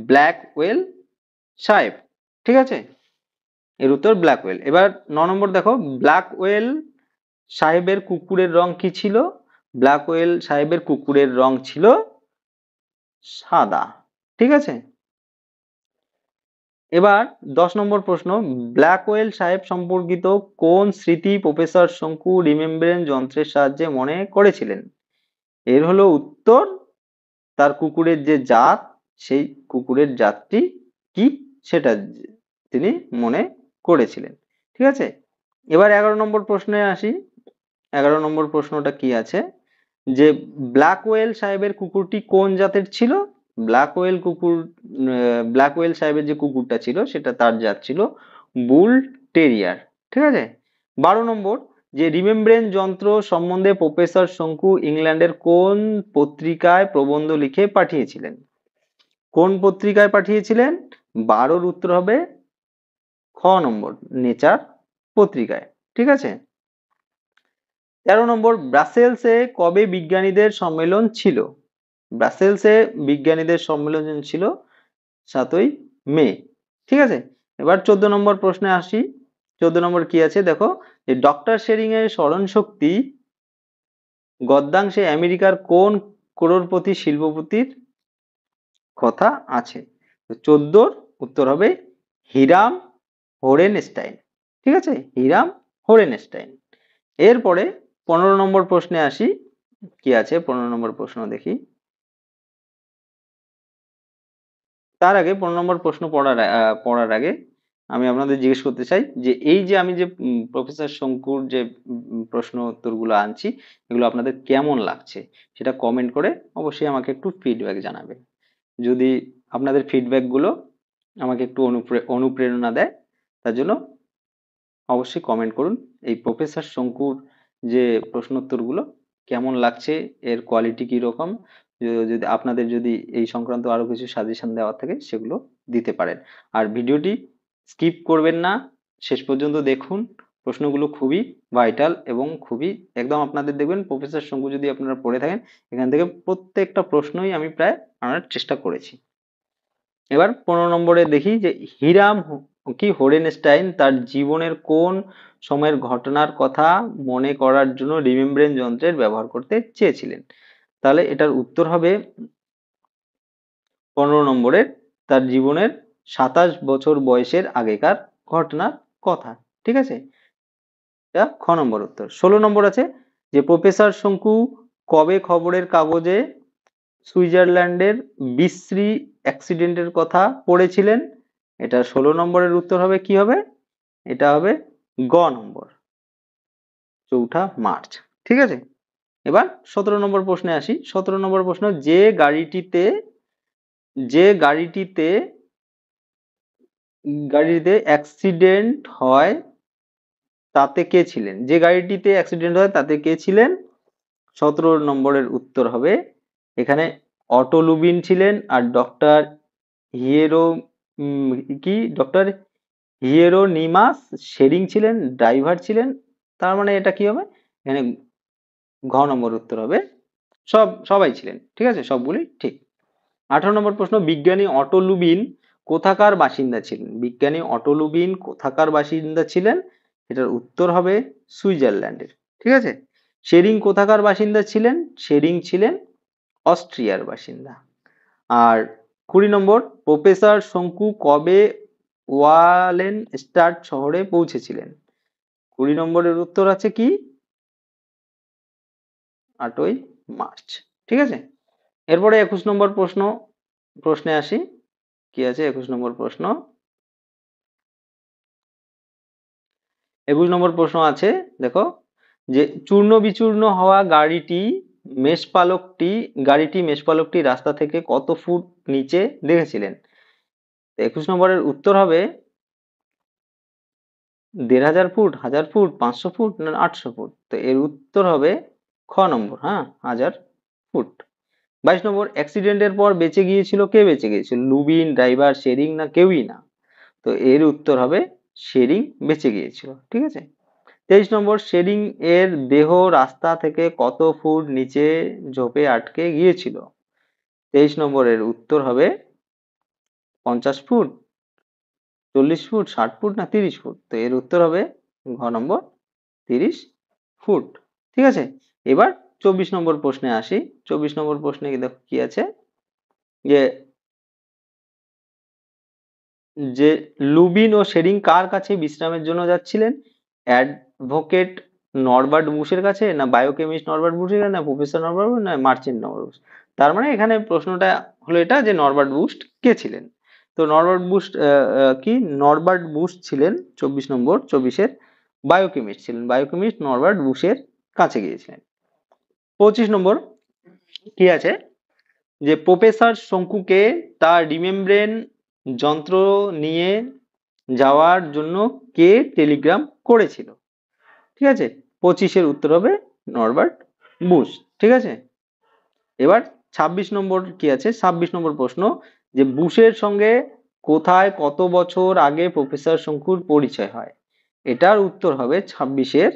ব্ল্যাকওয়েল সাহেব। ঠিক আছে, এর উত্তর ব্ল্যাকওয়েল। এবার 9 নম্বর দেখো, ব্ল্যাকওয়েল সাহেবের কুকুরের রং কি ছিল? ব্ল্যাকওয়েল সাহেবের কুকুরের রং ছিল সাদা। ঠিক আছে, এবার 10 নম্বর প্রশ্ন, ব্ল্যাকওয়েল সাহেব সম্পর্কিত কোন স্মৃতি প্রফেসর শঙ্কু রিমেম্বারেন্স যন্ত্রের সাহায্যে মনে করেছিলেন? এর হলো উত্তর, তার কুকুরের যে জাত, সেই কুকুরের জাতটি কি সেটা তিনি মনে করেছিলেন। ঠিক আছে, এবার 11 নম্বর প্রশ্নে আসি। 11 নম্বর প্রশ্নটা কি আছে, যে ব্ল্যাকওয়েল সাহেবের কুকুরটি কোন জাতের ছিল? ব্ল্যাকওয়েল সাহেবের যে কুকুরটা ছিল সেটা তার জাত ছিল বুল টেরিয়ার। ঠিক আছে, 12 নম্বর, যে রিমেম্বারেন্স যন্ত্র সম্বন্ধে প্রফেসর শঙ্কু ইংল্যান্ডের কোন পত্রিকায় প্রবন্ধ লিখে পাঠিয়েছিলেন? কোন পত্রিকায় পাঠিয়েছিলেন? 12-র উত্তর হবে খ নম্বর, নেচার পত্রিকায়। ঠিক আছে, 13 নম্বর, ব্রাসেলসে কবে বিজ্ঞানীদের সম্মেলন ছিল? ব্রাসেলসে বিজ্ঞানীদের সম্মেলন ছিল 7ই মে। ঠিক আছে, এবার 14 নম্বর প্রশ্নে আসি। 14 নম্বর কি আছে দেখো, যে ডক্টর শেরিং এর স্মরণ শক্তি গদ্যাংশে আমেরিকার কোন করোড়পতি শিল্পপতির কথা আছে? তো 14-র উত্তর হবে হিরাম হোরেনস্টাইন। ঠিক আছে, হিরাম হোরেনস্টাইন। এরপরে 15 নম্বর প্রশ্নে আসি, কি আছে 15 নম্বর প্রশ্ন দেখি। তার আগে 15 নম্বর প্রশ্ন পড়ার আগে আমি আপনাদের জিজ্ঞেস করতে চাই, যে এই যে আমি যে প্রফেসর শঙ্কুর যে প্রশ্ন উত্তরগুলো আনছি, এগুলো আপনাদের কেমন লাগছে সেটা কমেন্ট করে অবশ্যই আমাকে একটু ফিডব্যাক জানাবেন। যদি আপনাদের ফিডব্যাক গুলো আমাকে একটু অনুপ্রেরণা দেয়, তার জন্য অবশ্যই কমেন্ট করুন। এই প্রফেসর শঙ্কুর যে প্রশ্নোত্তরগুলো কেমন লাগছে, এর কোয়ালিটি কি রকম, যদি আপনাদের যদি এই সংক্রান্ত আরো কিছু সাজেশন দেওয়ার থাকে সেগুলো দিতে পারেন। আর ভিডিওটি স্কিপ করবেন না, শেষ পর্যন্ত দেখুন। প্রশ্নগুলো খুবই ভাইটাল এবং খুবই একদম আপনাদের দেখবেন প্রফেসর শঙ্কু যদি আপনারা পড়ে থাকেন, এখান থেকে প্রত্যেকটা প্রশ্নই আমি প্রায় আনার চেষ্টা করেছি। এবার 15 নম্বরে দেখি, যে হিরাম হোরেনস্টাইন তার জীবনের কোন সময়ের ঘটনার কথা মনে করার জন্য রিমেম্বারেন্স যন্ত্রের ব্যবহার করতে চেয়েছিলেন? তাহলে এটার উত্তর হবে 15 নম্বরের, তার জীবনের 27 বছর বয়সের আগেকার ঘটনার কথা। ঠিক আছে, এটা খ নম্বর উত্তর। 16 নম্বর আছে, যে প্রফেসর শঙ্কু কবে খবরের কাগজে সুইজারল্যান্ডের বিশ্রী অ্যাক্সিডেন্টের কথা পড়েছিলেন? এটা 16 নম্বরের উত্তর হবে কি হবে? এটা হবে গ নম্বর, 4 মার্চ। ঠিক আছে, এবার 17 নম্বর প্রশ্নে আসি। 17 নম্বর প্রশ্ন, যে গাড়িতে অ্যাক্সিডেন্ট হয় তাতে কে ছিলেন? যে গাড়িটিতে অ্যাক্সিডেন্ট হয় তাতে কে ছিলেন? 17 নম্বরের উত্তর হবে এখানে অটো লুবিন ছিলেন, আর ডক্টর হিয়েরো ডক্টর হিয়েরোনিমাস শেরিং ছিলেন, ড্রাইভার ছিলেন। তার মানে এটা কি হবে, এখানে ঘ নম্বর উত্তর হবে সবাই ছিলেন। ঠিক আছে, সবগুলি ঠিক। 18 নম্বর প্রশ্ন, বিজ্ঞানী অটো লুবিন কোথাকার বাসিন্দা ছিলেন? বিজ্ঞানী অটো লুবিন কোথাকার বাসিন্দা ছিলেন? এটার উত্তর হবে সুইজারল্যান্ডের। ঠিক আছে, শেরিং কোথাকার বাসিন্দা ছিলেন? শেরিং ছিলেন অস্ট্রিয়ার বাসিন্দা। আর 20 নম্বর, প্রফেসর শঙ্কু কবে ওয়ালেনস্টাড শহরে পৌঁছেছিলেন? 20 নম্বরের উত্তর আছে কি 8ই মার্চ। ঠিক আছে, এরপরে 21 নম্বর প্রশ্নে আসি। কি আছে 21 নম্বর প্রশ্ন? 21 নম্বর প্রশ্ন আছে দেখো, যে চূর্ণ বিচূর্ণ হওয়া গাড়িটি মেষপালকটি রাস্তা থেকে কত ফুট নিচে দেখেছিলেন? 21 নম্বরের উত্তর হবে 1500 ফুট, 1000 ফুট, 500 ফুট না 800 ফুট। তো এর উত্তর হবে খ নম্বর, হ্যাঁ, 1000 ফুট। 22 নম্বর, অ্যাক্সিডেন্টের পর বেঁচে গিয়েছিল, কে বেঁচে গিয়েছিল? লুবিন, ড্রাইভার, শেরিং না কেউই না? তো এর উত্তর হবে শেরিং বেঁচে গিয়েছিল। ঠিক আছে, 23 নম্বর, শেরিং এর দেহ রাস্তা থেকে কত ফুট নিচে ঝোপে আটকে গিয়েছিল? 23 নম্বরের উত্তর হবে 50 ফুট, 40 ফুট, 60 ফুট না 30 ফুট? তো এর উত্তর হবে ঘ নম্বর, 30 ফুট। ঠিক আছে, এবার 24 নম্বর প্রশ্নে আসি। 24 নম্বর প্রশ্নে দেখো কি আছে, যে যে লুবিন ও শেরিং কার কাছে বিশ্রামের জন্য যাচ্ছিলেন? অ্যাডভোকেট নরবার্ট বুশের কাছে, না বায়োকেমিস্ট নরবার্ট বুশের কাছে, না প্রফেসর নরবার্ট বুশ, না মার্চেন্ট নরবার্ট বুশ? তার মানে এখানে প্রশ্নটা হলো এটা যে নরবার্ট বুশ কে ছিলেন। তো নরবার্ট বুশ কি নরবার্ট বুশ ছিলেন 24 বায়োকেমিস্ট ছিলেন। বায়োকেমিস্ট নরবার্ট বুশের কাছে গিয়েছিলেন। 25 কি আছে যে প্রফেসর শঙ্কুকে তার রিমেমব্রেন যন্ত্র নিয়ে যাওয়ার জন্য কে টেলিগ্রাম করেছিল? ঠিক আছে, 25 উত্তর হবে নরবার্ট বুশ। ঠিক আছে, এবার 26 কি আছে, 26 প্রশ্ন যে বুশের সঙ্গে কোথায় কত বছর আগে প্রফেসর শঙ্কুর পরিচয় হয়? এটার উত্তর হবে 26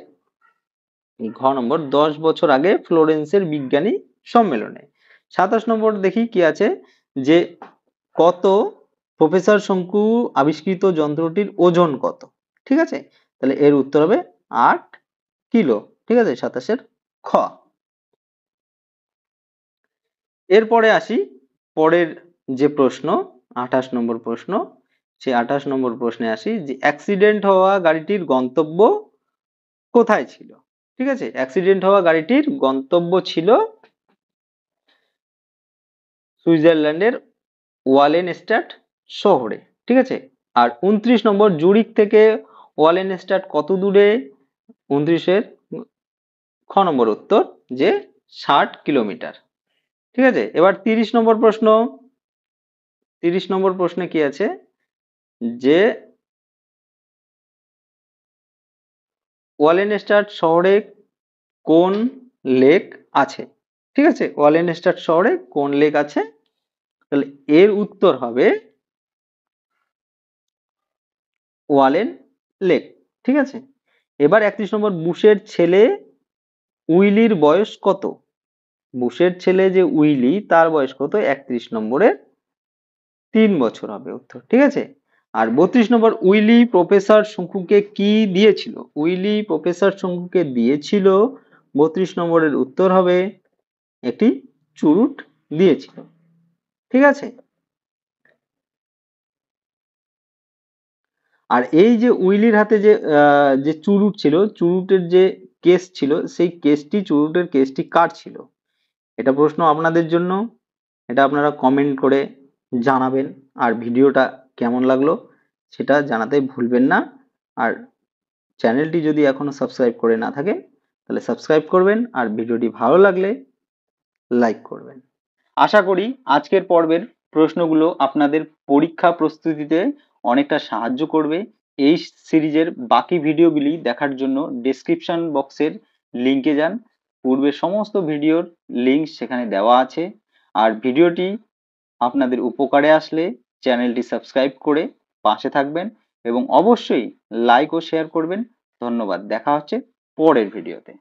ঘ নম্বর, 10 বছর আগে ফ্লোরেন্সের বিজ্ঞানী সম্মেলনে। 27 দেখি কি আছে যে কত প্রফেসর শঙ্কু আবিষ্কৃত যন্ত্রটির ওজন কত? ঠিক আছে, তাহলে এর উত্তর হবে 8 কিলো। ঠিক আছে, 27 খ। এরপরে আসি পরের যে প্রশ্ন, 28 প্রশ্ন। সেই 28 প্রশ্নে আসি যে অ্যাক্সিডেন্ট হওয়া গাড়িটির গন্তব্য কোথায় ছিল? ঠিক আছে, অ্যাক্সিডেন্ট হওয়া গাড়িটির গন্তব্য ছিল সুইজারল্যান্ডের ওয়ালেনস্টাড শহরে। ঠিক আছে, আর 29 জুরিক থেকে ওয়ালেনস্টাড কত দূরে? 29 খ নম্বর উত্তর যে 60 কিলোমিটার। ঠিক আছে, এবার 30 প্রশ্ন। 30 প্রশ্নে কি আছে যে ওয়ালেনস্টাড শহরে কোন লেক আছে? ঠিক আছে, ওয়ালেনস্টাড শহরে কোন লেক আছে? তাহলে এর উত্তর হবে ওয়ালেন লেক। ঠিক আছে, এবার 31 বুশের ছেলে উইলির বয়স কত? বুশের ছেলে যে উইলি তার বয়স কত? 31 3 বছর হবে উত্তর। ঠিক আছে, আর 32 উইলি প্রফেসর শঙ্কুকে কি দিয়েছিল? উইলি প্রফেসর শঙ্কুকে দিয়েছিল, 32 উত্তর হবে একটি চুরুট দিয়েছিল। ঠিক আছে, আর এই যে উইলির হাতে যে চুরুট ছিল, চুরুটের যে কেস ছিল, সেই কেসটি, চুরুটের কেসটি কার ছিল? এটা প্রশ্ন আপনাদের জন্য, এটা আপনারা কমেন্ট করে জানাবেন। আর ভিডিওটা কেমন লাগলো সেটা জানাতে ভুলবেন না। আর চ্যানেলটি যদি এখনো সাবস্ক্রাইব করে না থাকে তাহলে সাবস্ক্রাইব করবেন, আর ভিডিওটি ভালো লাগলে লাইক করবেন। আশা করি আজকের পর্বের প্রশ্নগুলো আপনাদের পরীক্ষা প্রস্তুতিতে অনেকটা সাহায্য করবে। এই সিরিজের বাকি ভিডিওগুলি দেখার জন্য ডেসক্রিপশন বক্সের লিঙ্কে যান। পূর্বের সমস্ত ভিডিওর লিঙ্ক সেখানে দেওয়া আছে। আর ভিডিওটি আপনাদের উপকারে আসলে চ্যানেলটি সাবস্ক্রাইব করে পাশে থাকবেন এবং অবশ্যই লাইক ও শেয়ার করবেন। ধন্যবাদ, দেখা হচ্ছে পরের ভিডিওতে।